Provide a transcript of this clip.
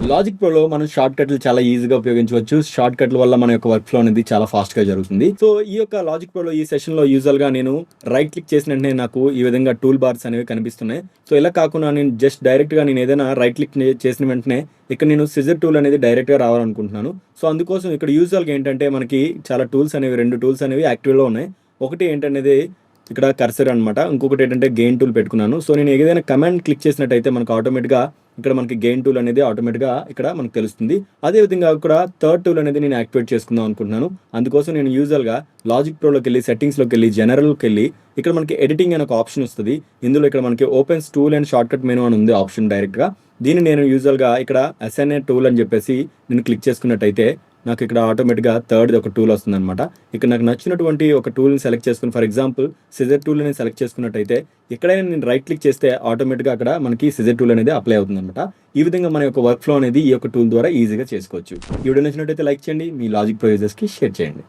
Logic ప్రోలో మనం short కట్లు చాలా ఈజీగా ఉపయోగించవచ్చు. షార్ట్ కట్ల వల్ల మన యొక్క వర్క్ ఫ్లో అనేది చాలా ఫాస్ట్‌గా జరుగుతుంది. సో, ఈ యొక్క లాజిక్ ప్రోలో ఈ సెషన్‌లో యూజువల్‌గా నేను రైట్ క్లిక్ చేసిన వెంటనే నాకు ఈ విధంగా టూల్ బార్స్ అనేవి కనిపిస్తున్నాయి. సో, ఇలా కాకుండా నేను జస్ట్ డైరెక్ట్‌గా నేను ఏదైనా రైట్ క్లిక్ చేసిన వెంటనే ఇక్కడ నేను సిజర్ టూల్ అనేది డైరెక్ట్‌గా రావాలనుకుంటున్నాను. సో, అందుకోసం ఇక్కడ యూజువల్‌గా ఏంటంటే మనకి చాలా టూల్స్ అనేవి 2 టూల్స్ అనేవి యాక్టివ్‌లో ఉన్నాయి. ఒకటి ఏంటనేది ఇక్కడ కర్సర్ అనమాట. ఇంకొకటి ఏంటంటే గెయిన్ టూల్ పెట్టుకున్నాను. సో, నేను ఏదైనా కమాండ్ క్లిక్ చేసినట్టయితే మనకు ఆటోమేటిక్‌గా ఇక్కడ మనకి గెయిన్ టూల్ అనేది ఆటోమేటిక్‌గా ఇక్కడ మనకు తెలుస్తుంది. అదే విధంగా ఇక్కడ థర్డ్ టూల్ అనేది నేను యాక్టివేట్ చేసుకుందాం అనుకుంటున్నాను. అందుకోసం నేను యూజువల్‌గా లాజిక్ ప్రోలోకెళ్ళి, సెట్టింగ్స్‌లోకెళ్ళి, జనరల్‌కెళ్ళి ఇక్కడ మనకి ఎడిటింగ్ అనే ఒక ఆప్షన్ వస్తది. ఇందులో ఇక్కడ మనకి opens tool and shortcut menu అని ఉంది ఆప్షన్ డైరెక్ట్‌గా. దీన్ని నేను యూజువల్‌గా ఇక్కడ అసైన్ ఏ టూల్ అని చెప్పేసి నేను క్లిక్ చేసుకున్నట్టయితే నాకు ఇక్కడ ఆటోమేటిక్‌గా థర్డ్‌ది ఒక టూల్ వస్తుందనమాట. ఇక్కడ నాకు నచ్చినటువంటి ఒక టూల్‌ని సెలెక్ట్ చేసుకొని ఫర్ ఎగ్జాంపుల్ సిజర్ టూల్ అనేది సెలెక్ట్ చేసుకున్నట్టయితే ఎక్కడైనా నేను రైట్ క్లిక్ చేస్తే ఆటోమేటిక్‌గా అక్కడ మనకి సిజర్ టూల్ అనేది అప్లై అవుతుందనమాట. ఈ విధంగా మన యొక్క వర్క్ ఫ్లో అనేది ఈ యొక్క టూల్ ద్వారా ఈజీగా చేసుకోవచ్చు. ఈ వీడియో నచ్చినట్టయితే లైక్ చేయండి. మీ లాజిక్ ప్రో యూజర్స్‌కి షేర్ చేయండి.